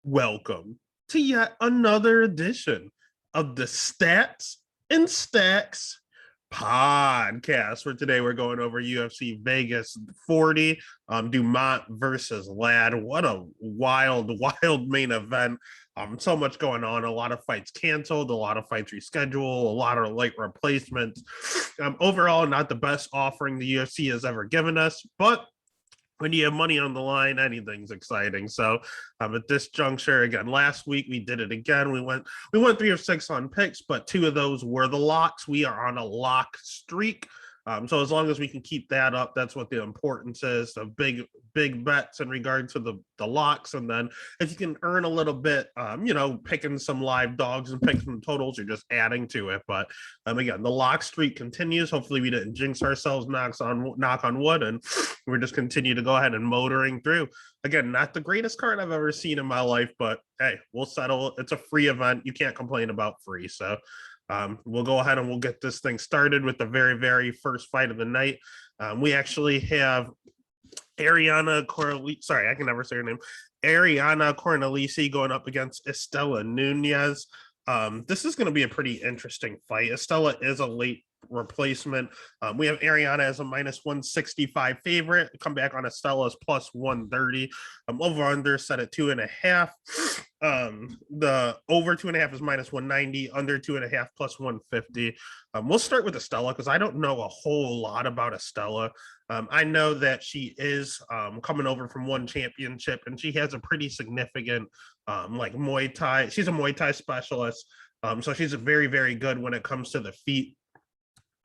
Welcome to yet another edition of the Stats and Stacks podcast. For today, we're going over UFC Vegas 40, Dumont versus Ladd. What a wild main event. So much going on. A lot of fights canceled, a lot of fights rescheduled, a lot of late replacements. Overall, not the best offering the UFC has ever given us, but when you have money on the line, anything's exciting. So at this juncture, again, last week we did it again. We went 3 of 6 on picks, but 2 of those were the locks. We are on a lock streak. So as long as we can keep that up, that's what the importance is of big bets in regard to the locks. And then if you can earn a little bit, picking some live dogs and picking some totals, you're just adding to it. But again, the lock streak continues. Hopefully we didn't jinx ourselves, knock on wood, and we're just continue to go ahead and motoring through. Again, not the greatest card I've ever seen in my life, but hey, we'll settle. It's a free event. You can't complain about free. So we'll go ahead and we'll get this thing started with the very first fight of the night. We actually have Ariana Cornelisi. Sorry, I can never say her name. Ariana Cornelisi going up against Estella Nunez. This is going to be a pretty interesting fight. Estella is a late replacement. We have Ariana as a -165 favorite. Come back on Estella's +130. Over under set at 2.5. The over 2.5 is -190, under 2.5 +150. We'll start with Estella because I don't know a whole lot about Estella. I know that she is coming over from one championship, and she has a pretty significant Muay Thai. She's a Muay Thai specialist, so she's very good when it comes to the feet.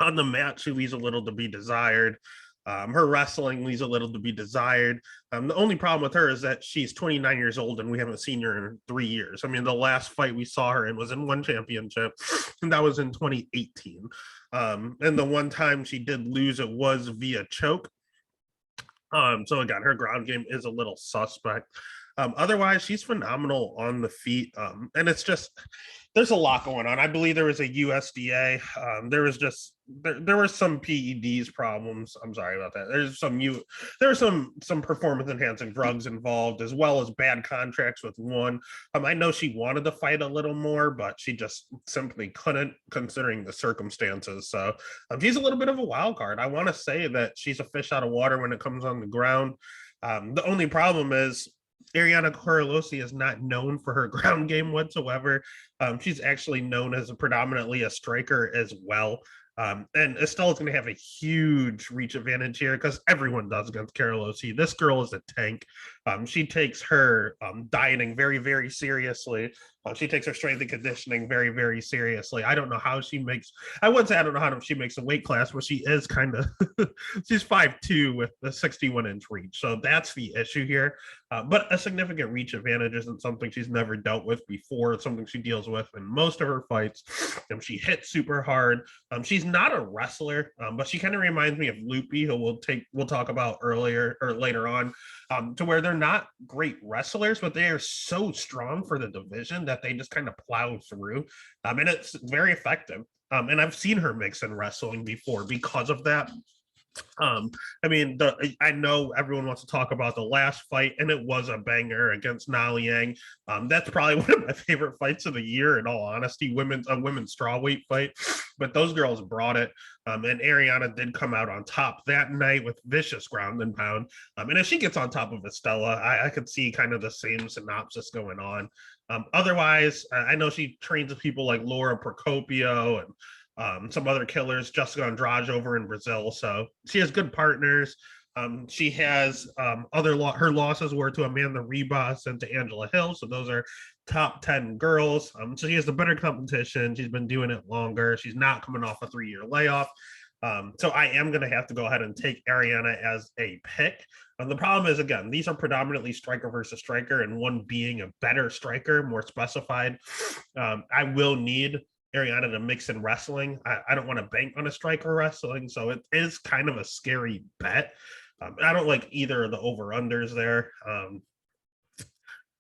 On the mat, she leaves a little to be desired. Her wrestling leaves a little to be desired. The only problem with her is that she's 29 years old and we haven't seen her in 3 years. I mean, the last fight we saw her in was in one championship, and that was in 2018. And the one time she did lose, it was via choke. So again, her ground game is a little suspect. Otherwise, she's phenomenal on the feet. And it's just, there's a lot going on. I believe there was a USDA. There were some PEDs problems. I'm sorry about that. There were some performance enhancing drugs involved, as well as bad contracts with one. I know she wanted to fight a little more, but she just simply couldn't, considering the circumstances. So she's a little bit of a wild card. I want to say that she's a fish out of water when it comes on the ground. The only problem is Ariana Cornelisi is not known for her ground game whatsoever. She's actually known as predominantly a striker as well. And Estella's going to have a huge reach advantage here because everyone does against Cornelisi. This girl is a tank. She takes her dieting very seriously. She takes her strength and conditioning very seriously. I don't know how she makes. I would say I don't know how she makes a weight class, but she is kind of. She's 5'2" with a 61-inch reach, so that's the issue here. But a significant reach advantage isn't something she's never dealt with before. It's something she deals with in most of her fights. She hits super hard. She's not a wrestler, but she kind of reminds me of Loopy, who we'll talk about earlier or later on, to where they're not great wrestlers, but they are so strong for the division that they just kind of plow through. And it's very effective. And I've seen her mix in wrestling before because of that. I know everyone wants to talk about the last fight, and it was a banger against Na Liang. That's probably one of my favorite fights of the year, in all honesty. Women's strawweight fight, but those girls brought it. And Ariana did come out on top that night with vicious ground and pound. And if she gets on top of Estella, I could see kind of the same synopsis going on. Otherwise, I know she trains with people like Laura Procopio and some other killers, Jessica Andrade over in Brazil. So she has good partners. She has her losses were to Amanda Ribas and to Angela Hill. So those are top 10 girls. So she has the better competition. She's been doing it longer. She's not coming off a 3-year layoff. So I am going to have to go ahead and take Ariana as a pick. The problem is, again, these are predominantly striker versus striker, and one being a better striker, more specified. I will need Ariana to mix in wrestling. I don't want to bank on a striker wrestling, so it is kind of a scary bet. I don't like either of the over-unders there.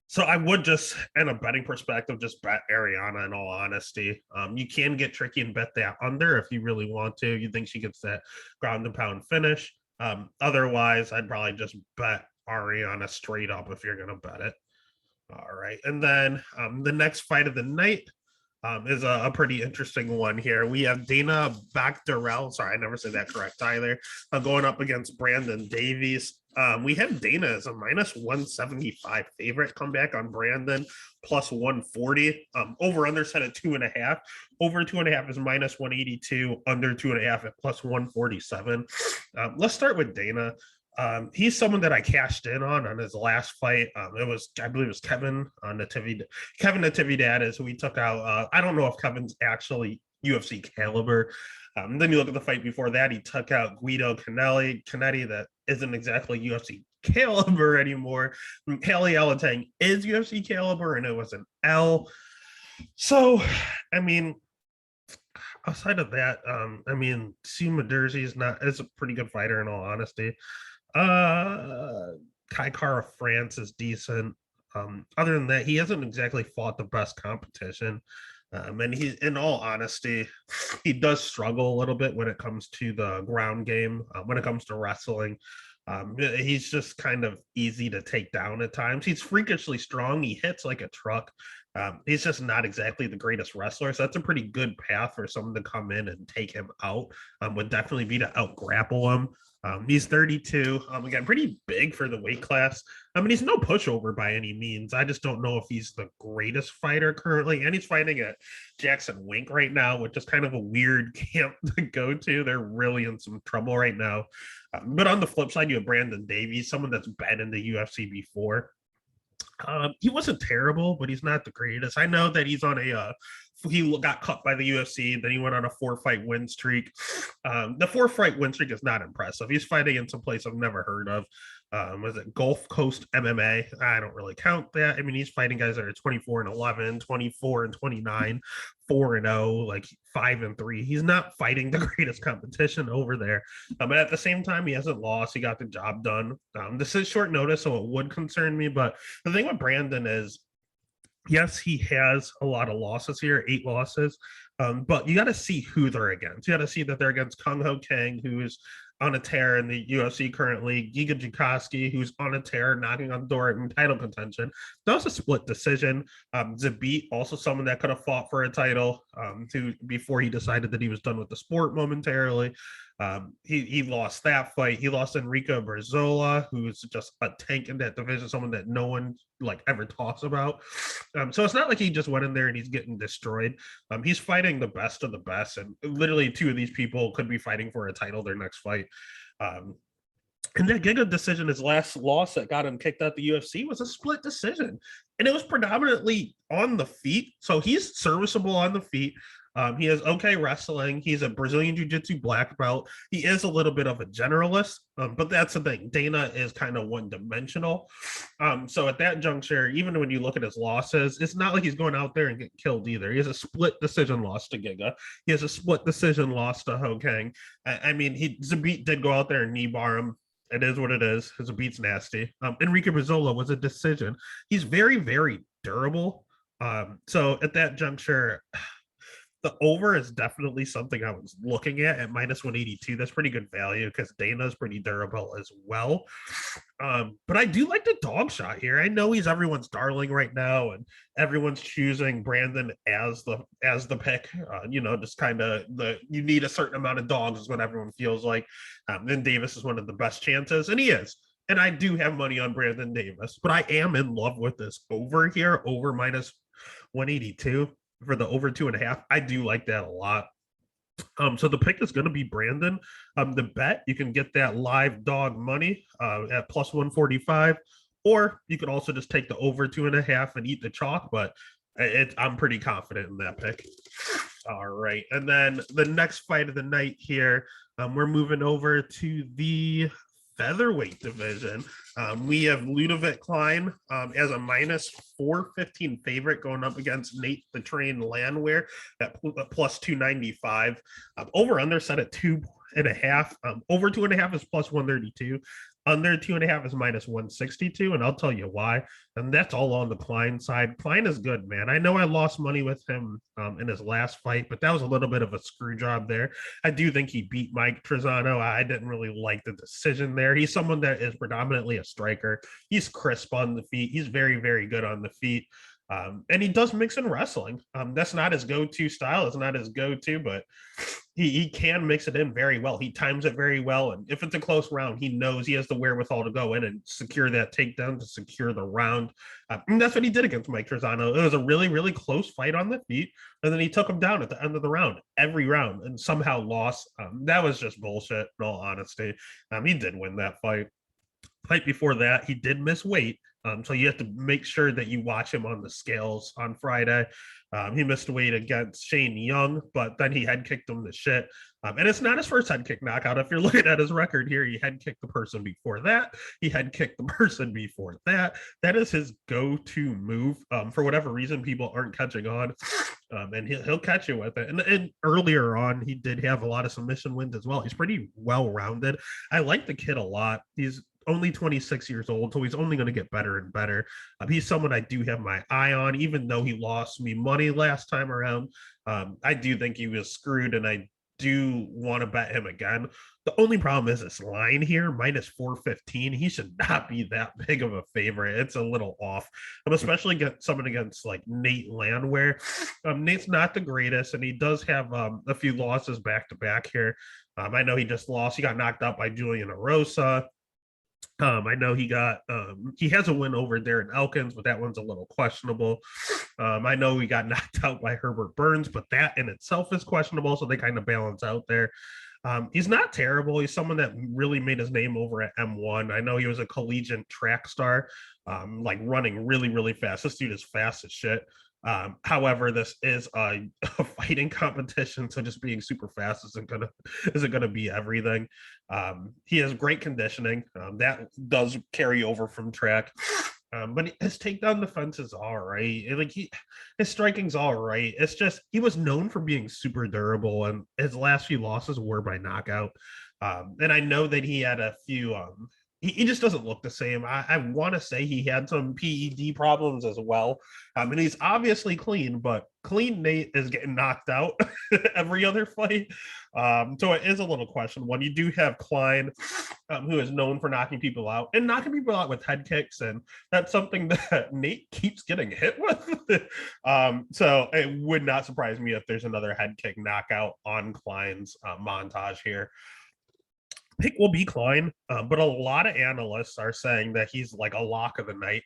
So I would just, in a betting perspective, just bet Ariana, in all honesty. You can get tricky and bet that under if you really want to. You think she gets that ground and pound finish. Otherwise, I'd probably just bet Ariana straight up if you're going to bet it. All right. And then the next fight of the night is a pretty interesting one here. We have Dana Bakderell. Sorry, I never said that correct either. Going up against Brandon Davies. We have Dana as a minus 175 favorite. Come back on Brandon plus 140. Over under set at 2.5. Over 2.5 is minus 182. Under 2.5 at plus 147. Let's start with Dana. He's someone that I cashed in on his last fight. It was, I believe it was Kevin Natividad is who we took out. I don't know if Kevin's actually UFC caliber. Then you look at the fight before that, he took out Guido Canetti that isn't exactly UFC caliber anymore. Haley Alatang is UFC caliber, and it was an L. So, I mean, outside of that, I mean, Sue Jersey is a pretty good fighter in all honesty. Kai Kara France is decent. Other than that, he hasn't exactly fought the best competition. And he, in all honesty, he does struggle a little bit when it comes to the ground game, when it comes to wrestling. He's just kind of easy to take down at times. He's freakishly strong. He hits like a truck. He's just not exactly the greatest wrestler. So that's a pretty good path for someone to come in and take him out. Would definitely be to out grapple him. He's 32. Again, pretty big for the weight class. I mean, he's no pushover by any means. I just don't know if he's the greatest fighter currently. And he's fighting at Jackson Wink right now, which is kind of a weird camp to go to. They're really in some trouble right now. But on the flip side, you have Brandon Davies, someone that's been in the UFC before. He wasn't terrible, but he's not the greatest. I know that he's on he got cut by the UFC, then he went on a 4-fight win streak. The 4-fight win streak is not impressive. He's fighting in some place I've never heard of. Was it Gulf Coast MMA? I don't really count that. I mean, he's fighting guys that are 24-11, 24-29, 4-0, like 5-3. He's not fighting the greatest competition over there. But at the same time, he hasn't lost. He got the job done. This is short notice, so it would concern me. But the thing with Brandon is, yes, he has a lot of losses here, 8 losses. But you got to see who they're against. You got to see that they're against Kung Ho Kang, who is on a tear in the UFC currently, Giga Jikoski, who's on a tear, knocking on the door in title contention. That was a split decision. Zabit, also someone that could have fought for a title before he decided that he was done with the sport momentarily. He lost that fight. He lost Enrico Barzola, who's just a tank in that division, someone that no one like ever talks about. So it's not like he just went in there and he's getting destroyed. He's fighting the best of the best, and literally 2 of these people could be fighting for a title their next fight. And that Giga decision, his last loss that got him kicked out the UFC, was a split decision. And it was predominantly on the feet. So he's serviceable on the feet. He has okay wrestling. He's a Brazilian Jiu-Jitsu black belt. He is a little bit of a generalist, but that's the thing. Dana is kind of one-dimensional. So at that juncture, even when you look at his losses, it's not like he's going out there and get killed either. He has a split decision loss to Giga. He has a split decision loss to Ho Kang. I mean, Zabit did go out there and knee bar him. It is what it is. His beat's nasty. Enrique Barzola was a decision. He's very, very durable. So at that juncture, the over is definitely something I was looking at minus 182. That's pretty good value because Dana's pretty durable as well. But I do like the dog shot here. I know he's everyone's darling right now, and everyone's choosing Brandon as the pick. Just kind of you need a certain amount of dogs is what everyone feels like. Then Davis is one of the best chances, and he is. And I do have money on Brandon Davis, but I am in love with this over here, over minus 182. For the over 2.5. I do like that a lot. So the pick is going to be Brandon. The bet, you can get that live dog money at plus 145, or you could also just take the over 2.5 and eat the chalk, but I'm pretty confident in that pick. All right. And then the next fight of the night here, we're moving over to the featherweight division. We have Ludovic Klein as a minus 415 favorite going up against Nate the Train Landwehr at plus 295. Over under set at 2.5. Over 2.5 is plus 132. Under 2.5 is minus 162, and I'll tell you why. And that's all on the Klein side. Klein is good, man. I know I lost money with him in his last fight, but that was a little bit of a screw job there. I do think he beat Mike Trizano. I didn't really like the decision there. He's someone that is predominantly a striker. He's crisp on the feet. He's very, very good on the feet. And he does mix in wrestling. That's not his go-to style. It's not his go-to, but he can mix it in very well. He times it very well. And if it's a close round, he knows he has the wherewithal to go in and secure that takedown, to secure the round. And that's what he did against Mike Trizano. It was a really, really close fight on the feet. And then he took him down at the end of the round, every round, and somehow lost. That was just bullshit, in all honesty. He did win that fight. Fight before that, he did miss weight. So you have to make sure that you watch him on the scales on Friday. He missed weight against Shane Young, but then he head kicked him to shit. And it's not his first head kick knockout. If you're looking at his record here, he head kicked the person before that. He head kicked the person before that. That is his go-to move. For whatever reason, people aren't catching on. And he'll catch you with it. And earlier on, he did have a lot of submission wins as well. He's pretty well-rounded. I like the kid a lot. He's only 26 years old, so he's only going to get better and better. He's someone I do have my eye on, even though he lost me money last time around. I do think he was screwed, and I do want to bet him again. The only problem is this line here, minus 415. He should not be that big of a favorite. It's a little off. Especially get someone against like Nate Landwehr. Nate's not the greatest, and he does have a few losses back to back here. I know he just lost. He got knocked out by Julian Erosa. I know he has a win over Darren Elkins, but that one's a little questionable. I know he got knocked out by Herbert Burns, but that in itself is questionable, so they kind of balance out there. He's not terrible. He's someone that really made his name over at M1. I know he was a collegiate track star, like running really, really fast. This dude is fast as shit. However, this is a fighting competition, so just being super fast isn't gonna be everything. He has great conditioning. That does carry over from track. But his takedown defense is all right. His striking's all right. It's just he was known for being super durable, and his last few losses were by knockout. And I know that he had a few he just doesn't look the same. I want to say he had some PED problems as well. And he's obviously clean, but clean Nate is getting knocked out every other fight. So it is a little questionable. You do have Klein, who is known for knocking people out and knocking people out with head kicks. And that's something that Nate keeps getting hit with. So it would not surprise me if there's another head kick knockout on Klein's montage here. Pick will be Klein, but a lot of analysts are saying that he's like a lock of the night.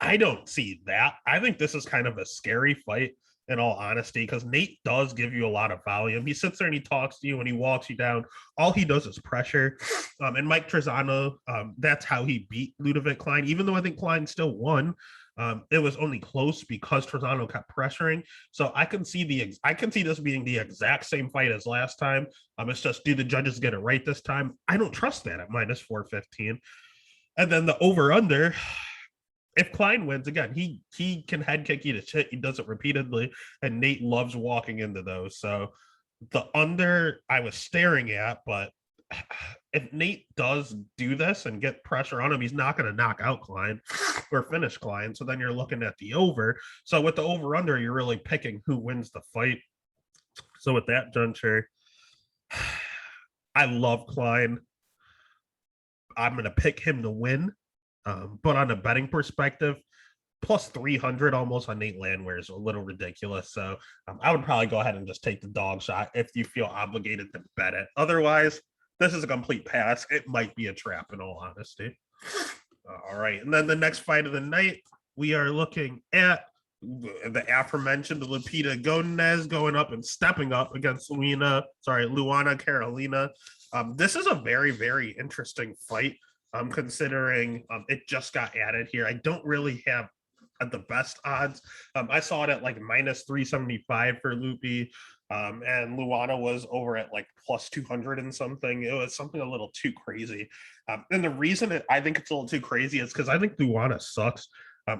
I don't see that. I think this is kind of a scary fight, in all honesty, because Nate does give you a lot of volume. He sits there and he talks to you and he walks you down. All he does is pressure. And Mike Trizano, that's how he beat Ludovic Klein, even though I think Klein still won. It was only close because Trizano kept pressuring. So I can see this being the exact same fight as last time. It's just, do the judges get it right this time? I don't trust that at minus 415. And then the over under, if Klein wins again, he can head kick you to shit. He does it repeatedly, and Nate loves walking into those. So the under I was staring at, but if Nate does do this and get pressure on him, he's not going to knock out Klein or finish Klein. So then you're looking at the over. So with the over under, you're really picking who wins the fight. So with that juncture, I love Klein. I'm going to pick him to win. But on a betting perspective, plus 300 almost on Nate Landwehr is a little ridiculous. So I would probably go ahead and just take the dog shot if you feel obligated to bet it. Otherwise, this is a complete pass. It might be a trap, in all honesty. All right. And then the next fight of the night, we are looking at the aforementioned Lupita Gomez going up and stepping up against Luana Carolina. This is a very, very interesting fight. Considering it just got added here. I don't really have the best odds. I saw it at like minus 375 for Loopy. And Luana was over at like plus 200 and something. It was something a little too crazy. And the reason I think it's a little too crazy is because I think Luana sucks.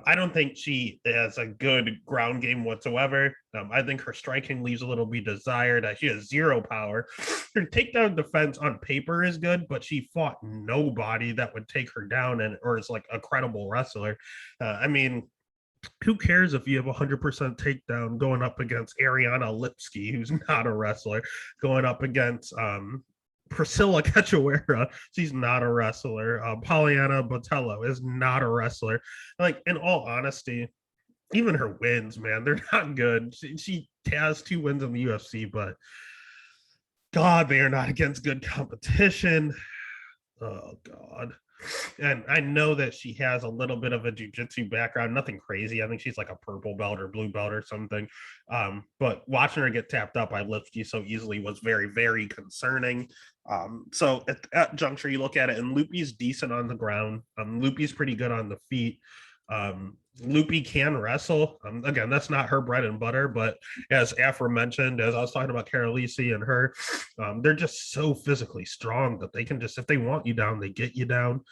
I don't think she has a good ground game whatsoever. I think her striking leaves a little be desired. She has zero power. Her takedown defense on paper is good, but she fought nobody that would take her down or is like a credible wrestler. I mean, who cares if you have 100% takedown going up against Ariana Lipsky, who's not a wrestler, going up against Priscilla Cachoeira, she's not a wrestler. Pollyanna Botello is not a wrestler. Like, in all honesty, even her wins, man, they're not good. She has 2 wins in the UFC, but God, they are not against good competition. Oh, God. And I know that she has a little bit of a jiu-jitsu background, nothing crazy. I think she's like a purple belt or blue belt or something. But watching her get tapped up by Lipsky so easily was very, very concerning. So at that juncture, you look at it, and Loopy's decent on the ground. Loopy's pretty good on the feet. Loopy can wrestle. Again, that's not her bread and butter, but as aforementioned, as I was talking about Cornelisi and her, they're just so physically strong that they can just, if they want you down, they get you down.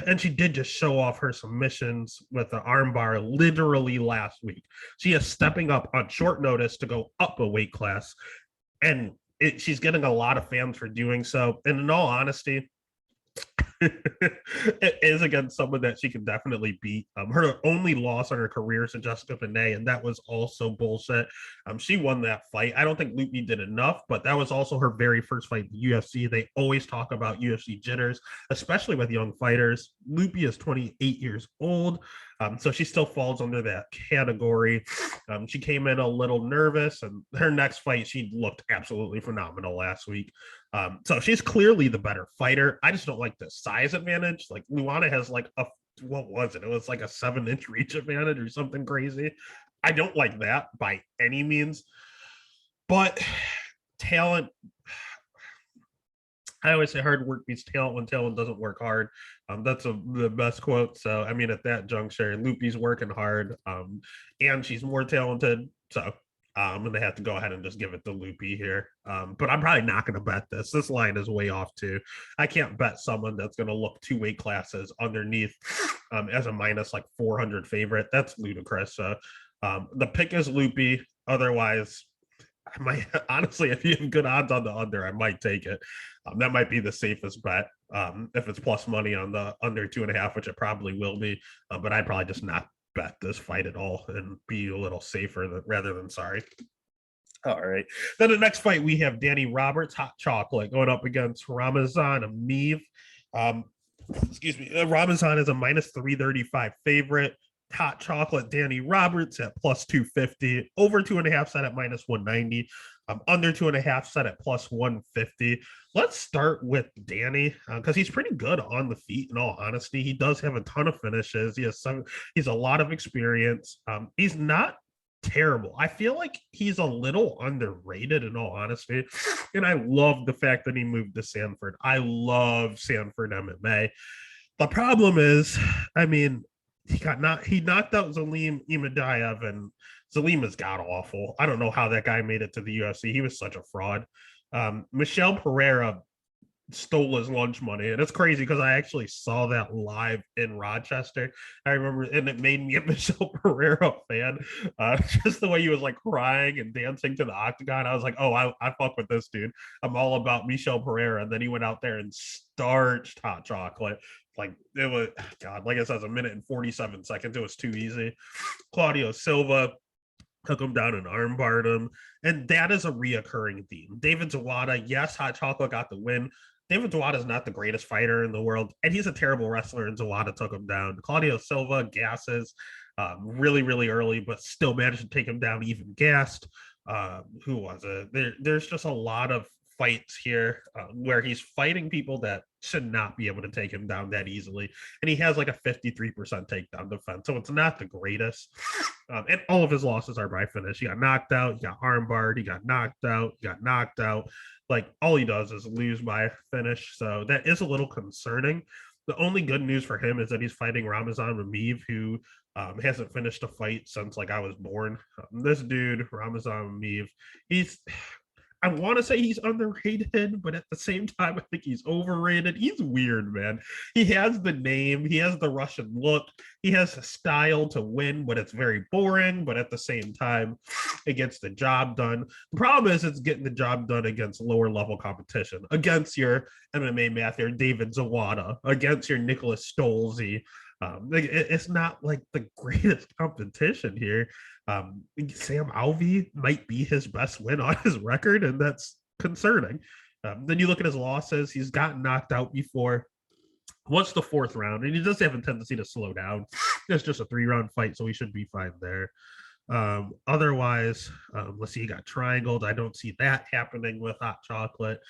And she did just show off her submissions with the armbar literally last week. She is stepping up on short notice to go up a weight class, and she's getting a lot of fans for doing so. And in all honesty, it is against someone that she can definitely beat. Her only loss on her career is to Jessica Benet, and that was also bullshit. She won that fight. I don't think Loopy did enough, but that was also her very first fight in the UFC. They always talk about UFC jitters, especially with young fighters. Loopy is 28 years old, so she still falls under that category. She came in a little nervous, and her next fight, she looked absolutely phenomenal last week. So she's clearly the better fighter. I just don't like the size advantage. Like, Luana has like what was it? It was like a 7-inch reach advantage or something crazy. I don't like that by any means. But talent, I always say hard work beats talent when talent doesn't work hard. That's the best quote. So, I mean, at that juncture, Loopy's working hard, and she's more talented. So I'm going to have to go ahead and just give it to Loopy here. But I'm probably not going to bet this. This line is way off, too. I can't bet someone that's going to look 2 weight classes underneath as a minus like 400 favorite. That's ludicrous. So the pick is Loopy. Otherwise, I might, honestly, if you have good odds on the under, I might take it. That might be the safest bet if it's plus money on the under 2.5, which it probably will be. But I'd probably just not bet this fight at all and be a little safer rather than sorry. All right. Then the next fight, we have Danny Roberts, Hot Chocolate, going up against Ramazan Ameev. Excuse me. Ramazan is a minus 335 favorite. Hot Chocolate, Danny Roberts at plus 250. Over 2.5 set at minus 190. Under 2.5 set at plus 150. Let's start with Danny because he's pretty good on the feet. In all honesty, he does have a ton of finishes. He's a lot of experience. He's not terrible. I feel like he's a little underrated in all honesty. And I love the fact that he moved to Sanford. I love Sanford MMA. The problem is, I mean, he knocked out Zalim Imadaev, and Zalim is god awful. I don't know how that guy made it to the UFC. He was such a fraud. Michelle Pereira stole his lunch money, and it's crazy because I actually saw that live in Rochester. I remember, and it made me a Michelle Pereira fan. Just the way he was like crying and dancing to the octagon, I was like, oh, I fuck with this dude. I'm all about Michelle Pereira. And then he went out there and starched Hot Chocolate. Like, it was, God, like I said, 1 minute and 47 seconds. It was too easy. Claudio Silva took him down and armbarred him. And that is a reoccurring theme. David Zawada, yes, Hot Chocolate got the win. David Zawada is not the greatest fighter in the world, and he's a terrible wrestler, and Zawada took him down. Claudio Silva gasses really, really early, but still managed to take him down even gassed. Who was it? There's just a lot of fights here where he's fighting people that should not be able to take him down that easily, and he has like a 53% takedown defense, so it's not the greatest. And all of his losses are by finish. He got knocked out, he got armbarred, he got knocked out, he got knocked out. Like, all he does is lose by finish, so that is a little concerning. The only good news for him is that he's fighting Ramazan Ameev, who hasn't finished a fight since like I was born. This dude, Ramazan Ameev, I want to say he's underrated, but at the same time, I think he's overrated. He's weird, man. He has the name, he has the Russian look, he has a style to win, but it's very boring. But at the same time, it gets the job done. The problem is it's getting the job done against lower level competition, against your MMA master David Zawada, against your Nicholas Stolze. It's not like the greatest competition here. Sam Alvey might be his best win on his record, and that's concerning. Then you look at his losses, he's gotten knocked out before. What's the fourth round? And he does have a tendency to slow down. It's just a 3-round fight, so he should be fine there. Otherwise, let's see, he got triangled. I don't see that happening with Hot Chocolate.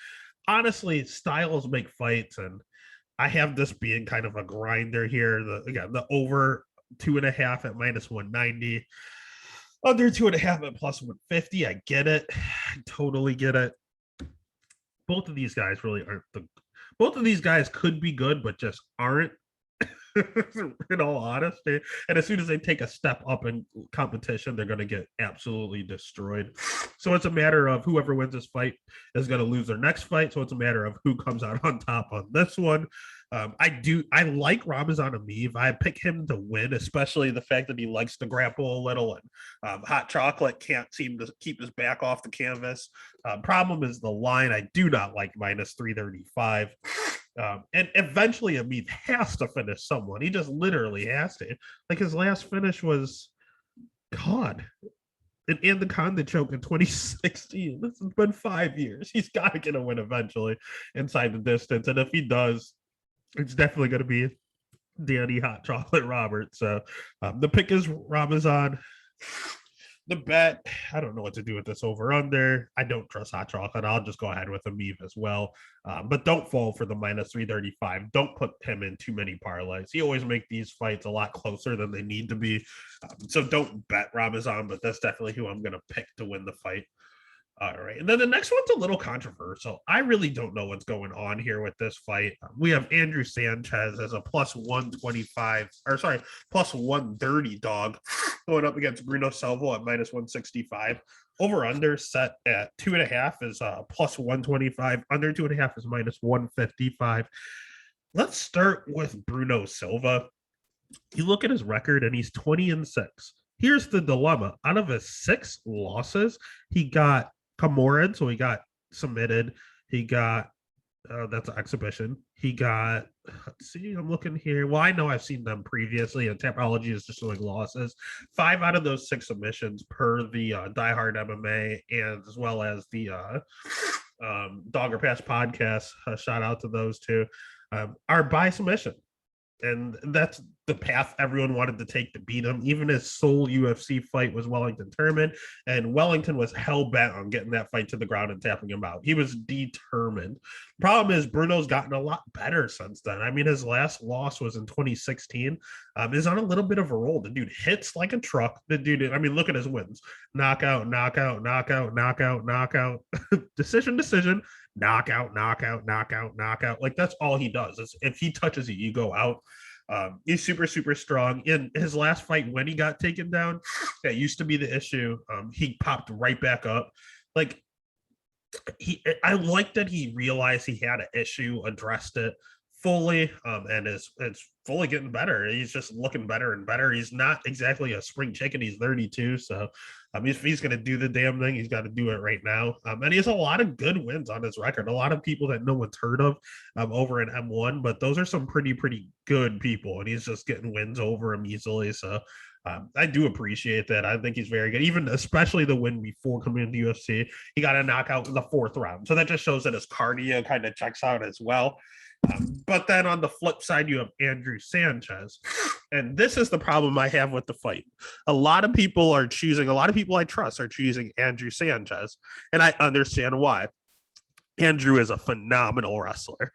Honestly, styles make fights, and I have this being kind of a grinder here. The over 2.5 at -190. Under 2.5 at +150. I get it. I totally get it. Both of these guys really aren't both of these guys could be good, but just aren't. In all honesty, and as soon as they take a step up in competition, they're going to get absolutely destroyed. So it's a matter of whoever wins this fight is going to lose their next fight. So it's a matter of who comes out on top on this one. I like Ramazan Ameev. I pick him to win, especially the fact that he likes to grapple a little, and Hot Chocolate can't seem to keep his back off the canvas. Problem is the line. I do not like -335. And eventually Ameev has to finish someone. He just literally has to. Like his last finish was God. And Anaconda choke in 2016. This has been 5 years. He's got to get a win eventually inside the distance. And if he does, it's definitely going to be Danny Hot Chocolate Roberts. So the pick is Ramazan. The bet, I don't know what to do with this over under. I don't trust Hot Chocolate. I'll just go ahead with Ameev as well. But don't fall for the -335. Don't put him in too many parlays. He always make these fights a lot closer than they need to be. So don't bet Ramazan, but that's definitely who I'm going to pick to win the fight. All right. And then the next one's a little controversial. I really don't know what's going on here with this fight. We have Andrew Sanchez as a +125, or sorry, +130 dog going up against Bruno Silva at -165. Over under set at 2.5 is +125. Under 2.5 is -155. Let's start with Bruno Silva. You look at his record and he's 20-6. Here's the dilemma. Out of his 6 losses, he got Camoran, so he got submitted. He got that's an exhibition. He got, let's see, I'm looking here. Well, I know I've seen them previously, and Tapology is just showing losses. 5 out of those 6 submissions per the Diehard MMA, and as well as the Dog or Pass podcast. Shout out to those two. Are by submission. And that's the path everyone wanted to take to beat him. Even his sole UFC fight was Wellington Turman, and Wellington was hell-bent on getting that fight to the ground and tapping him out. He was determined. Problem is, Bruno's gotten a lot better since then. I mean, his last loss was in 2016. He's on a little bit of a roll. The dude hits like a truck. The dude, I mean, look at his wins. Knockout, knockout, knockout, knockout, knockout. Decision, knockout, knockout, knockout, knockout. Like, that's all he does. If he touches you, you go out. He's super, super strong. In his last fight, when he got taken down, that used to be the issue. He popped right back up. Like, I like that he realized he had an issue, addressed it fully, and it's fully getting better. He's just looking better and better. He's not exactly a spring chicken. He's 32, so if he's going to do the damn thing, he's got to do it right now. And he has a lot of good wins on his record. A lot of people that no one's heard of over in M1, but those are some pretty good people, and he's just getting wins over him easily. So I do appreciate that. I think he's very good, even especially the win before coming into UFC. He got a knockout in the 4th round. So that just shows that his cardio kind of checks out as well. But then on the flip side, you have Andrew Sanchez. And this is the problem I have with the fight. A lot of people I trust are choosing Andrew Sanchez. And I understand why. Andrew is a phenomenal wrestler.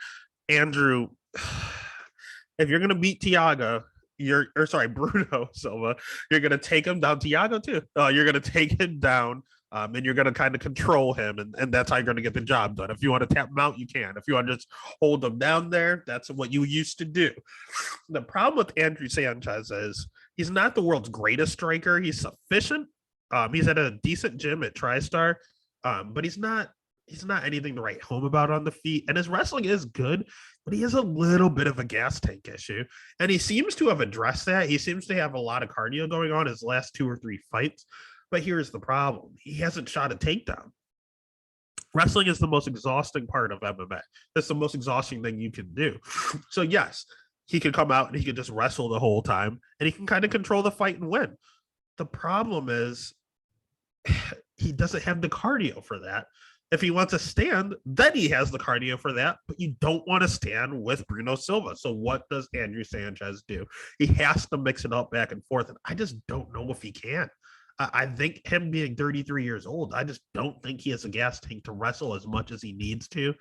Andrew, if you're going to beat Bruno Silva, you're going to take him down. Thiago too. You're going to take him down. And you're going to kind of control him, and that's how you're going to get the job done. If you want to tap him out, you can. If you want to just hold him down there, that's what you used to do. The problem with Andrew Sanchez is he's not the world's greatest striker. He's sufficient. He's at a decent gym at TriStar, but he's not he's not anything to write home about on the feet. And his wrestling is good, but he has a little bit of a gas tank issue. And he seems to have addressed that. He seems to have a lot of cardio going on his last 2 or 3 fights. But here's the problem. He hasn't shot a takedown. Wrestling is the most exhausting part of MMA. That's the most exhausting thing you can do. So yes, he could come out and he could just wrestle the whole time and he can kind of control the fight and win. The problem is he doesn't have the cardio for that. If he wants to stand, then he has the cardio for that, but you don't want to stand with Bruno Silva. So what does Andrew Sanchez do? He has to mix it up back and forth, and I just don't know if he can. I think him being 33 years old, I just don't think he has a gas tank to wrestle as much as he needs to.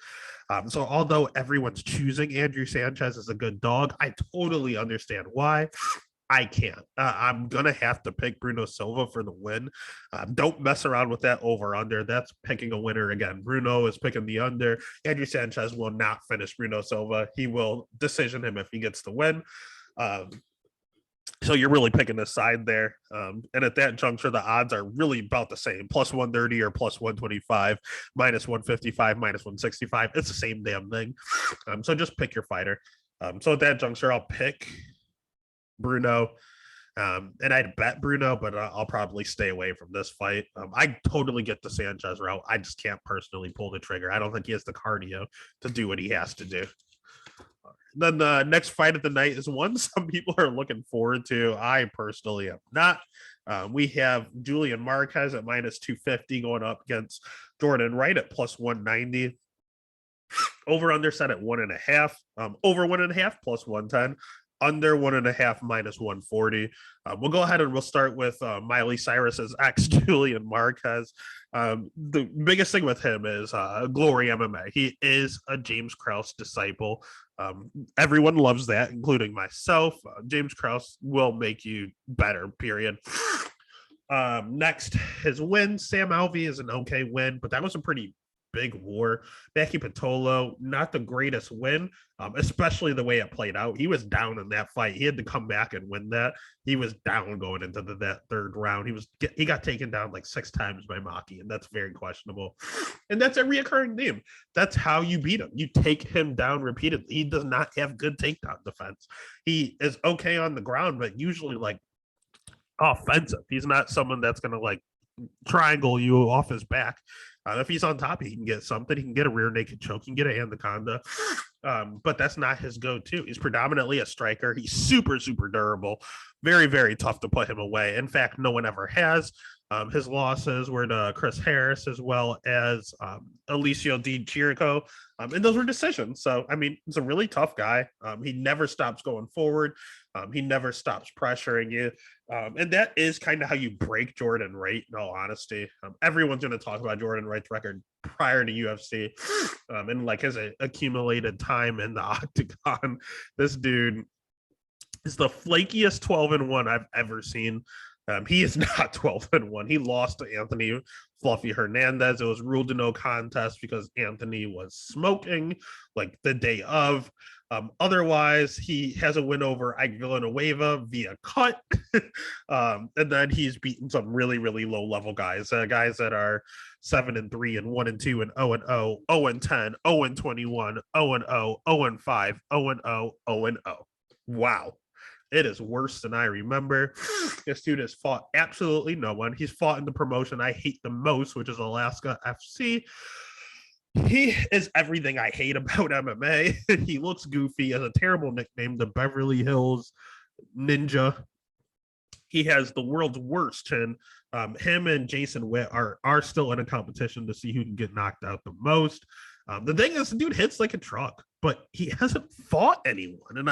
So although everyone's choosing Andrew Sanchez as a good dog, I totally understand why. I can't. I'm going to have to pick Bruno Silva for the win. Don't mess around with that over-under. That's picking a winner again. Bruno is picking the under. Andrew Sanchez will not finish Bruno Silva. He will decision him if he gets the win. So you're really picking a side there. And at that juncture, the odds are really about the same. Plus 130 or plus 125, minus 155, minus 165. It's the same damn thing. So just pick your fighter. So at that juncture, I'll pick Bruno. And I'd bet Bruno, but I'll probably stay away from this fight. I totally get the Sanchez route. I just can't personally pull the trigger. I don't think he has the cardio to do what he has to do. Then the next fight of the night is one some people are looking forward to. I personally am not. We have Julian Marquez at minus 250 going up against Jordan Wright at plus 190. Over under set at 1.5. Over 1.5 plus 110. Under 1.5 minus 140. We'll go ahead and we'll start with Miley Cyrus's ex Julian Marquez. The biggest thing with him is Glory MMA. He is a James Krause disciple. Everyone loves that, including myself. James Krause will make you better, period. Next, his win. Sam Alvey is an okay win, but that was a pretty big war. Becky Patolo, not the greatest win, especially the way it played out. He was down in that fight. He had to come back and win that. He was down going into that third round. He got taken down like 6 times by Maki, and that's very questionable. And that's a reoccurring theme. That's how you beat him. You take him down repeatedly. He does not have good takedown defense. He is okay on the ground, but usually like offensive. He's not someone that's going to like triangle you off his back. If he's on top, he can get something. He can get a rear naked choke. He can get an anaconda. But that's not his go-to. He's predominantly a striker. He's super, super durable. Very, very tough to put him away. In fact, no one ever has. His losses were to Chris Harris as well as Alicio Di Chirico. And those were decisions. So, I mean, he's a really tough guy. He never stops going forward. He never stops pressuring you. And that is kind of how you break Jordan Wright, in all honesty. Everyone's going to talk about Jordan Wright's record prior to UFC and like his accumulated time in the octagon. This dude is the flakiest 12-1 I've ever seen. He is not 12-1. He lost to Anthony Fluffy Hernandez. It was ruled a no contest because Anthony was smoking like the day of. Otherwise, he has a win over Ike Villanueva via cut. And then he's beaten some really, really low level guys, guys that are 7-3 and 1-2 and 0-0, 0-10, 0-21, 0-0, 0-5, 0-0, 0-0. Wow. It is worse than I remember. This dude has fought absolutely no one. He's fought in the promotion I hate the most, which is Alaska FC. He is everything I hate about MMA. He looks goofy. He has a terrible nickname, the Beverly Hills Ninja. He has the world's worst chin. Him and Jason Witt are still in a competition to see who can get knocked out the most. The thing is, the dude hits like a truck, but he hasn't fought anyone. And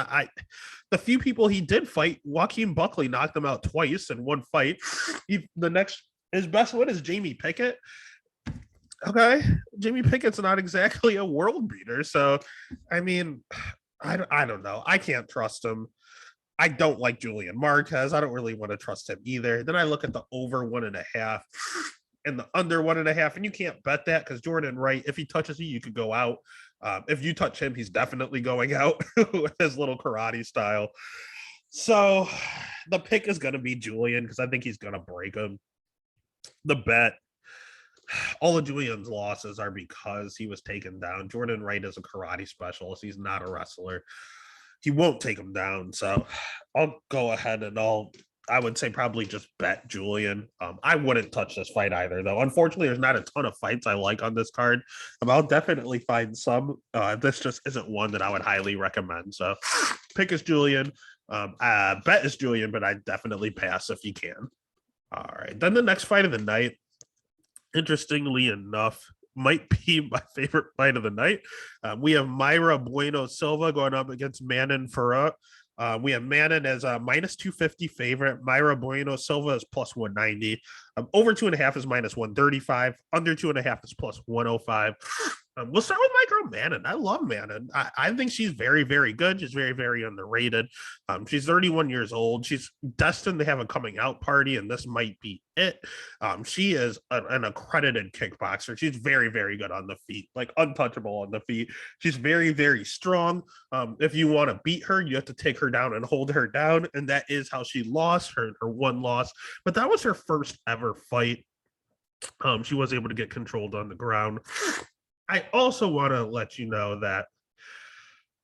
the few people he did fight, Joaquin Buckley knocked him out twice in one fight. His best win is Jamie Pickett. Okay, Jamie Pickett's not exactly a world beater. So, I mean, I don't know. I can't trust him. I don't like Julian Marquez. I don't really want to trust him either. Then I look at the over 1.5 and the under 1.5, and you can't bet that because Jordan Wright, if he touches you, you could go out. If you touch him, he's definitely going out with his little karate style. So the pick is going to be Julian because I think he's going to break him. The bet, all of Julian's losses are because he was taken down. Jordan Wright is a karate specialist. He's not a wrestler. He won't take him down. So I'll go ahead and I would say probably just bet Julian. I wouldn't touch this fight either, though. Unfortunately, there's not a ton of fights I like on this card. I'll definitely find some. This just isn't one that I would highly recommend. So pick is Julian. Bet is Julian, but I definitely pass if you can. All right. Then the next fight of the night, interestingly enough, might be my favorite fight of the night. We have Mayra Bueno Silva going up against Manon Farah. We have Manon as a minus 250 favorite. Mayra Bueno Silva is plus 190. Over 2.5 is minus 135. Under 2.5 is plus 105. We'll start with my girl Manon. I love Manon. I think she's very, very good. She's very, very underrated. She's 31 years old. She's destined to have a coming out party, and this might be it. She is an accredited kickboxer. She's very, very good on the feet, like untouchable on the feet. She's very, very strong. If you want to beat her, you have to take her down and hold her down, and that is how she lost her one loss. But that was her first ever fight. She was able to get controlled on the ground. I also want to let you know that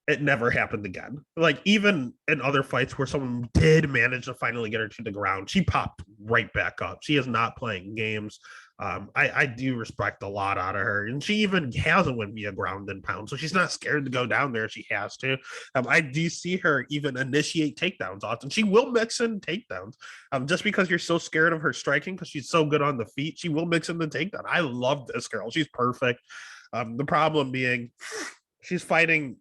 it never happened again. Like, even in other fights where someone did manage to finally get her to the ground, she popped right back up. She is not playing games. I do respect a lot out of her. And she even has a win via ground and pound. So she's not scared to go down there if she has to. I do see her even initiate takedowns often. She will mix in takedowns. Just because you're so scared of her striking, because she's so good on the feet, she will mix in the takedown. I love this girl. She's perfect. The problem being she's a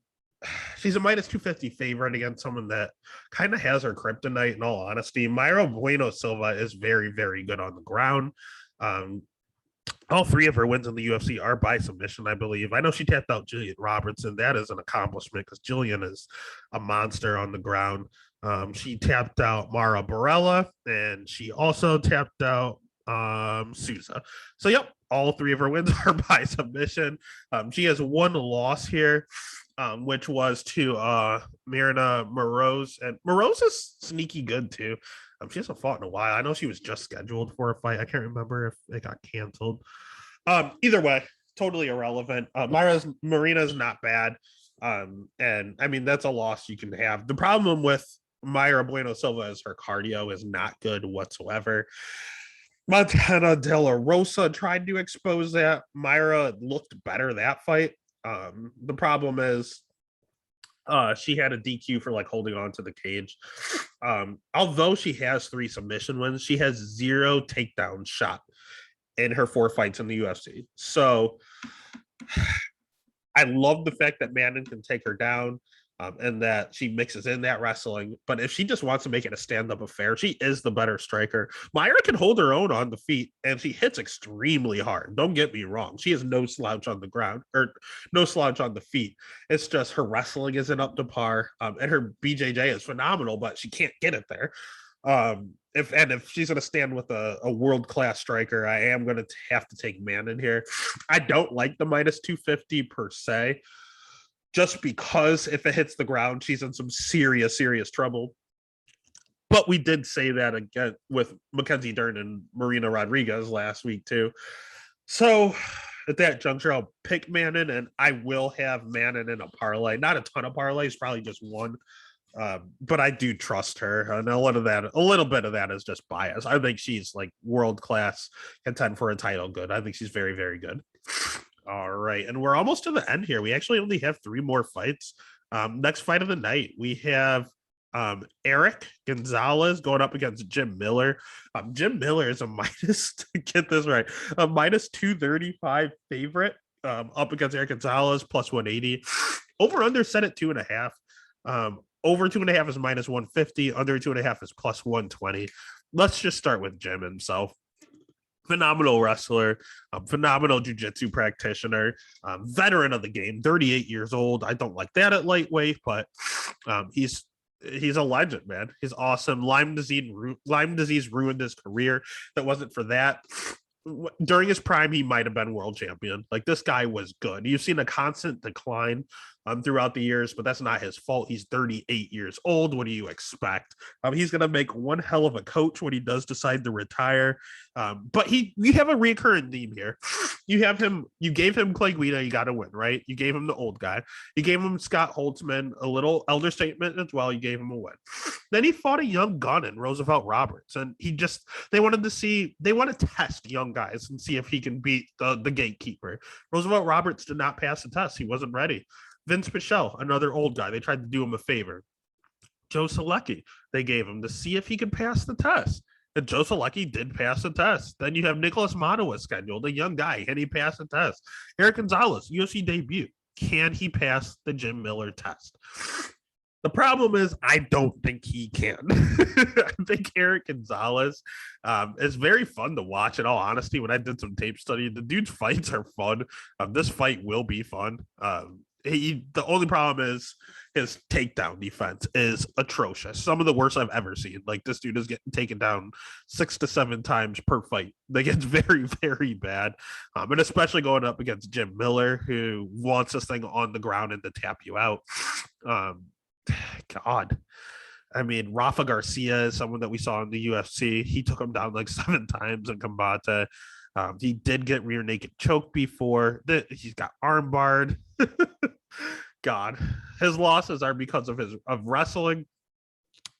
minus 250 favorite against someone that kind of has her kryptonite, in all honesty. Mayra Bueno Silva is very, very good on the ground. All three of her wins in the UFC are by submission, I believe. I know she tapped out Jillian Robertson. That is an accomplishment because Jillian is a monster on the ground. She tapped out Mara Barella, and she also tapped out Souza. So, yep, all three of her wins are by submission. She has one loss here, which was to Mirna Moroz. And Moroz is sneaky good, too. She hasn't fought in a while. I know she was just scheduled for a fight. I can't remember if it got canceled. Either way, totally irrelevant. Marina's not bad. And I mean, that's a loss you can have. The problem with Mayra Bueno Silva is her cardio is not good whatsoever. Montana De La Rosa tried to expose that. Mayra looked better that fight. The problem is she had a DQ for like holding on to the cage. Although she has 3 submission wins, she has 0 takedown shot in her 4 fights in the UFC. So I love the fact that Manon can take her down. And that she mixes in that wrestling. But if she just wants to make it a stand-up affair, she is the better striker. Mayra can hold her own on the feet, and she hits extremely hard. Don't get me wrong. She has no slouch on the ground, or no slouch on the feet. It's just her wrestling isn't up to par, and her BJJ is phenomenal, but she can't get it there. If she's going to stand with a world-class striker, I am going to have to take Manon here. I don't like the minus 250 per se, just because if it hits the ground, she's in some serious, serious trouble. But we did say that again with Mackenzie Dern and Marina Rodriguez last week, too. So at that juncture, I'll pick Manon, and I will have Manon in a parlay. Not a ton of parlays, probably just one. But I do trust her. And a little bit of that is just bias. I think she's like world-class, contend for a title good. I think she's very, very good. All right, and we're almost to the end here. We actually only have 3 more fights. Next fight of the night, we have Eric Gonzalez going up against Jim Miller. Jim Miller is a minus, get this right, a minus 235 favorite up against Eric Gonzalez, plus 180. Over under set at 2.5. Over 2.5 is minus 150. Under 2.5 is plus 120. Let's just start with Jim himself. Phenomenal wrestler, phenomenal jiu-jitsu practitioner, veteran of the game, 38 years old. I don't like that at lightweight, but he's a legend, man. He's awesome. Lyme disease ruined his career. If it wasn't for that, during his prime, he might have been world champion. Like, this guy was good. You've seen a constant decline throughout the years, but that's not his fault. He's 38 years old. What do you expect? He's going to make one hell of a coach when he does decide to retire. But we have a recurring theme here. You gave him Clay Guida, you got to win, right? You gave him the old guy. You gave him Scott Holtzman, a little elder statement as well. You gave him a win. Then he fought a young gun in Roosevelt Roberts, and they want to test young guys and see if he can beat the gatekeeper. Roosevelt Roberts did not pass the test. He wasn't ready. Vince Pichel, another old guy, they tried to do him a favor. Joe Selecki, they gave him to see if he could pass the test. And Joe Selecki did pass the test. Then you have Nicholas Manoa scheduled, a young guy. Can he pass the test? Eric Gonzalez, UFC debut. Can he pass the Jim Miller test? The problem is, I don't think he can. I think Eric Gonzalez is very fun to watch, in all honesty. When I did some tape study, the dude's fights are fun. This fight will be fun. The only problem is his takedown defense is atrocious. Some of the worst I've ever seen. Like, this dude is getting taken down 6 to 7 times per fight. Like, it's very, very bad. And especially going up against Jim Miller, who wants this thing on the ground and to tap you out. God. I mean, Rafa Garcia is someone that we saw in the UFC. He took him down like 7 times in combate. He did get rear naked choke before. He's got arm barred. God, his losses are because of wrestling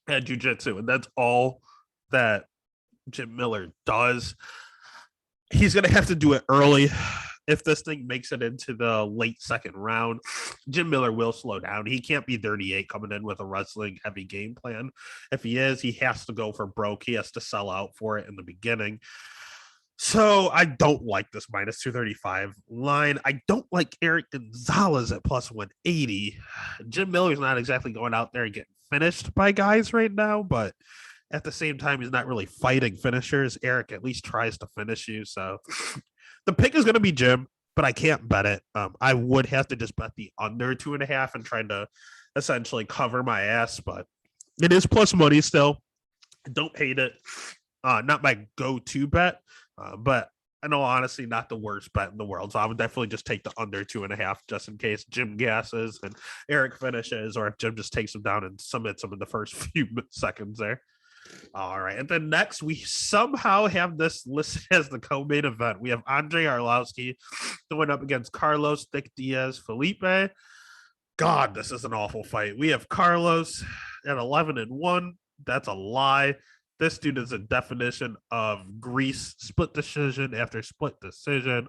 and jiu-jitsu, and that's all that Jim Miller does. He's going to have to do it early. If this thing makes it into the late second round, Jim Miller will slow down. He can't be 38 coming in with a wrestling heavy game plan. If he is, he has to go for broke. He has to sell out for it in the beginning. So I don't like this minus 235 line. I don't like Eric Gonzalez at plus 180. Jim Miller's not exactly going out there and getting finished by guys right now, but at the same time, he's not really fighting finishers. Eric at least tries to finish you. So the pick is going to be Jim, but I can't bet it. I would have to just bet the under 2.5 and trying to essentially cover my ass, but it is plus money still. I don't hate it. Not my go-to bet, but in all honesty, not the worst bet in the world. So I would definitely just take the under 2.5 just in case Jim gasses and Eric finishes, or if Jim just takes him down and submits him in the first few seconds there. All right. And then next, we somehow have this listed as the co-main event. We have Andre Arlowski going up against Carlos Thick Diaz Felipe. God, this is an awful fight. We have Carlos at 11-1. That's a lie. This dude is a definition of grease, split decision after split decision.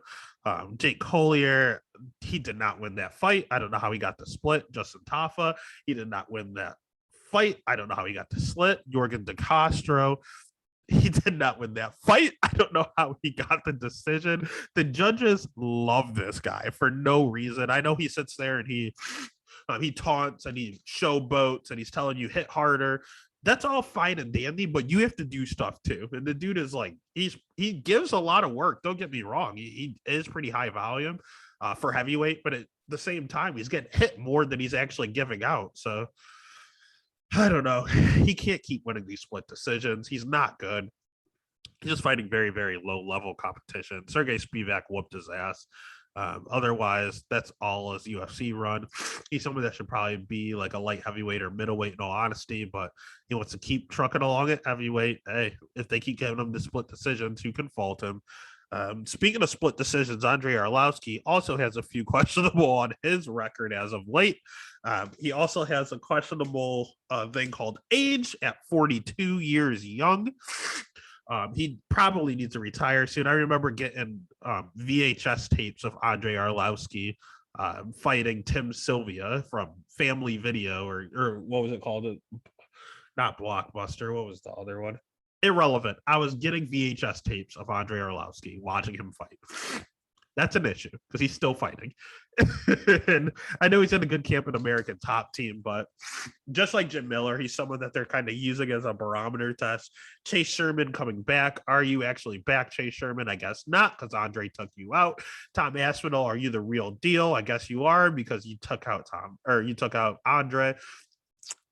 Jake Collier, he did not win that fight. I don't know how he got the split. Justin Tafa, he did not win that fight. I don't know how he got the split. Jorgen De Castro, he did not win that fight. I don't know how he got the decision. The judges love this guy for no reason. I know he sits there and he taunts and he showboats and he's telling you hit harder. That's all fine and dandy, but you have to do stuff too. And the dude is like, he gives a lot of work. Don't get me wrong. He is pretty high volume for heavyweight, but at the same time, he's getting hit more than he's actually giving out. So I don't know. He can't keep winning these split decisions. He's not good. He's just fighting very, very low level competition. Sergey Spivak whooped his ass. Otherwise, that's all his UFC run. He's someone that should probably be like a light heavyweight or middleweight in all honesty, but he wants to keep trucking along at heavyweight. Hey, if they keep giving him the split decisions, you can fault him. Speaking of split decisions, Andre Arlowski also has a few questionable on his record as of late. He also has a questionable thing called age at 42 years young. He probably needs to retire soon. I remember getting VHS tapes of Andre Arlowski fighting Tim Sylvia from Family Video or what was it called? Not Blockbuster. What was the other one? Irrelevant. I was getting VHS tapes of Andre Arlowski, watching him fight. That's an issue because he's still fighting. And I know he's in a good camp in American Top Team, but just like Jim Miller, he's someone that they're kind of using as a barometer test. Chase Sherman coming back. Are you actually back, Chase Sherman? I guess not, because Andre took you out. Tom Aspinall, are you the real deal? I guess you are, because you took out Andre.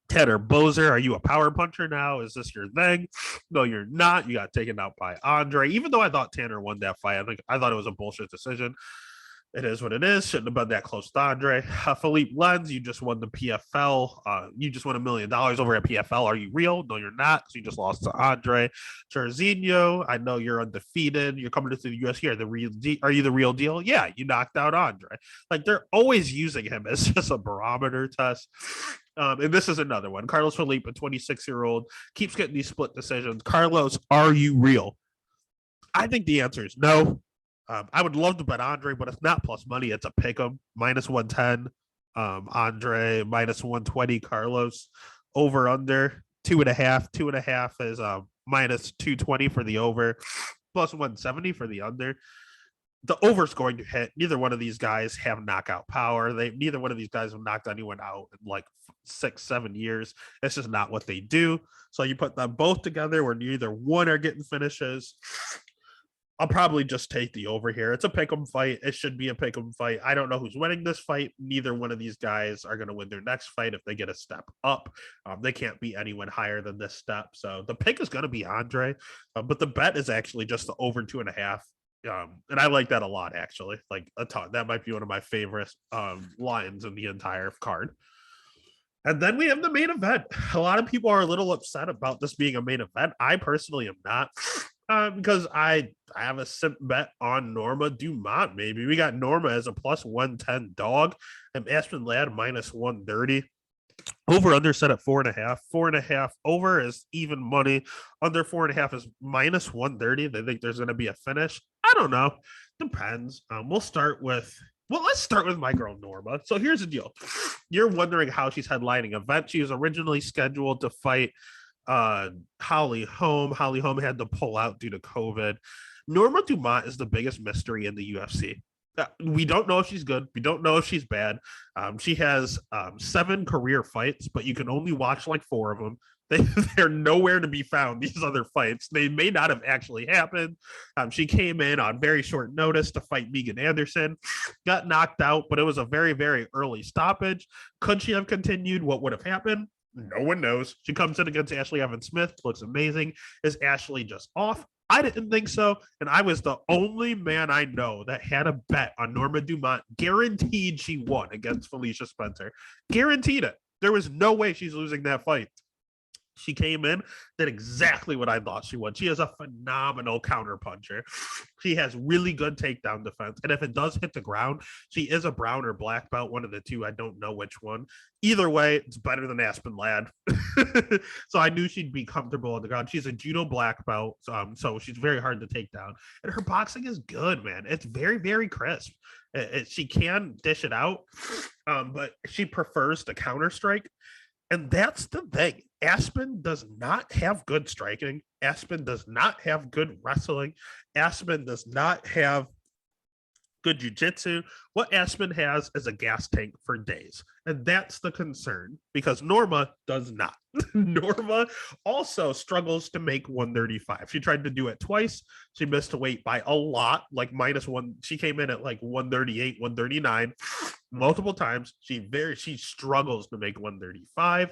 Tanner Bozer, are you a power puncher now? Is this your thing? No, you're not. You got taken out by Andre. Even though I thought Tanner won that fight, I thought it was a bullshit decision. It is what it is. Shouldn't have been that close to Andre. Philippe Lenz, you just won the PFL. You just won $1 million over at PFL. Are you real? No, you're not. So you just lost to Andre. Jairzinho, I know you're undefeated. You're coming to the UFC. Are you the real deal? Yeah, you knocked out Andre. Like, they're always using him as just a barometer test. And this is another one. Carlos Felipe, a 26-year-old, keeps getting these split decisions. Carlos, are you real? I think the answer is no. I would love to bet Andre, but it's not plus money. It's a pick 'em, minus 110. Andre, minus 120. Carlos, over under 2.5. 2.5 is minus 220 for the over, plus 170 for the under. The over's going to hit. Neither one of these guys have knockout power. Neither one of these guys have knocked anyone out in like 6-7 years. It's just not what they do. So you put them both together where neither one are getting finishes. I'll probably just take the over here. It's a pick'em fight. It should be a pick'em fight. I don't know who's winning this fight. Neither one of these guys are going to win their next fight if they get a step up. They can't beat anyone higher than this step. So the pick is going to be Andre, but the bet is actually just the over 2.5. And I like that a lot, actually. Like a ton. That might be one of my favorite lines in the entire card. And then we have the main event. A lot of people are a little upset about this being a main event. I personally am not. Because I have a simp bet on Norma Dumont, maybe. We got Norma as a plus 110 dog and Aspen Ladd minus 130. Over under set at 4.5. 4.5 over is even money. Under 4.5 is minus 130. They think there's going to be a finish. I don't know. Depends. Let's start with my girl Norma. So here's the deal. You're wondering how she's headlining event. She was originally scheduled to fight Holly Holm. Holly Holm had to pull out due to COVID. Norma Dumont is the biggest mystery in the UFC. We don't know if she's good. We don't know if she's bad. She has 7 career fights, but you can only watch like 4 of them. They're nowhere to be found, these other fights. They may not have actually happened. She came in on very short notice to fight Megan Anderson, got knocked out, but it was a very, very early stoppage. Could she have continued? What would have happened? No one knows. She comes in against Ashley Evans-Smith, looks amazing. Is Ashley just off? I didn't think so. And I was the only man I know that had a bet on Norma Dumont, guaranteed she won against Felicia Spencer. Guaranteed it. There was no way she's losing that fight. She came in, did exactly what I thought she would. She is a phenomenal counter puncher. She has really good takedown defense. And if it does hit the ground, she is a brown or black belt, one of the two. I don't know which one. Either way, it's better than Aspen Ladd. So I knew she'd be comfortable on the ground. She's a judo black belt, so she's very hard to take down. And her boxing is good, man. It's very, very crisp. She can dish it out, but she prefers the counter strike. And that's the thing. Aspen does not have good striking. Aspen does not have good wrestling. Aspen does not have good jiu-jitsu. What Aspen has is a gas tank for days. And that's the concern because Norma does not. Norma also struggles to make 135. She tried to do it twice. She missed a weight by a lot, like minus one. She came in at like 138, 139 multiple times. She struggles to make 135.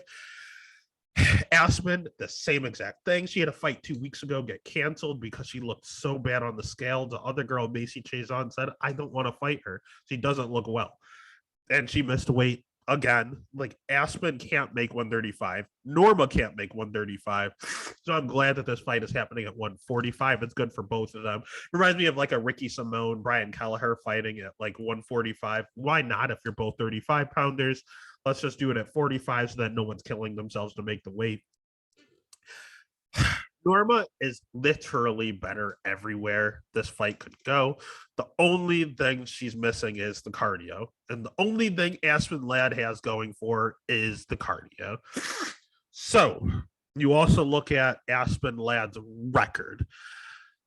Aspen, the same exact thing. She had a fight 2 weeks ago, get canceled because she looked so bad on the scale. The other girl, Macy Chazon, said, I don't want to fight her. She doesn't look well. And she missed weight again. Like, Aspen can't make 135. Norma can't make 135. So I'm glad that this fight is happening at 145. It's good for both of them. It reminds me of like a Ricky Simone, Brian Kelleher fighting at like 145. Why not if you're both 35 pounders? Let's just do it at 45 so that no one's killing themselves to make the weight. Norma is literally better everywhere this fight could go. The only thing she's missing is the cardio. And the only thing Aspen Ladd has going for is the cardio. So you also look at Aspen Ladd's record.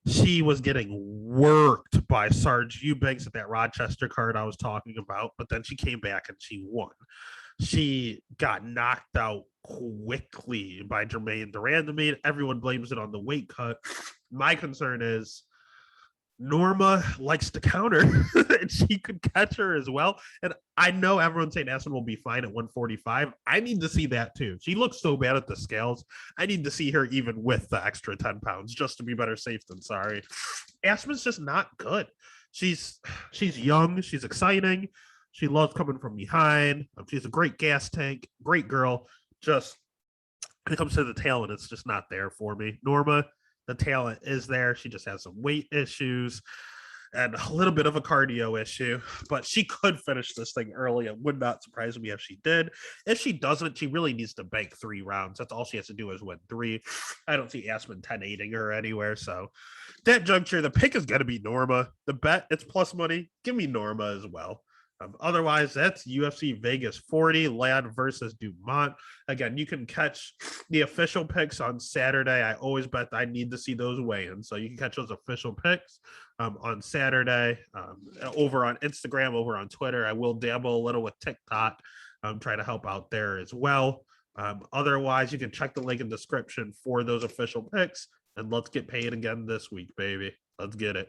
She was getting worked by Sarge Eubanks at that Rochester card I was talking about, but then she came back and she won. She got knocked out quickly by Jermaine Durandamine. Everyone blames it on the weight cut. My concern is Norma likes to counter, and she could catch her as well. And I know everyone's saying Aspen will be fine at 145. I need to see that too. She looks so bad at the scales. I need to see her even with the extra 10 pounds just to be better safe than sorry. Aspen's just not good. she's young, she's exciting, she loves coming from behind. She's a great gas tank, great girl. Just when it comes to the talent, it's just not there for me. Norma, the talent is there. She just has some weight issues and a little bit of a cardio issue, but she could finish this thing early. It would not surprise me if she did. If she doesn't, she really needs to bank 3 rounds. That's all she has to do is win 3. I don't see Aspen 10-8ing her anywhere. So that juncture, the pick is going to be Norma. The bet, it's plus money. Give me Norma as well. Otherwise, that's UFC Vegas 40, Ladd versus Dumont. Again, you can catch the official picks on Saturday. I always bet I need to see those weigh-ins. So you can catch those official picks on Saturday over on Instagram, over on Twitter. I will dabble a little with TikTok, try to help out there as well. Otherwise, you can check the link in the description for those official picks. And let's get paid again this week, baby. Let's get it.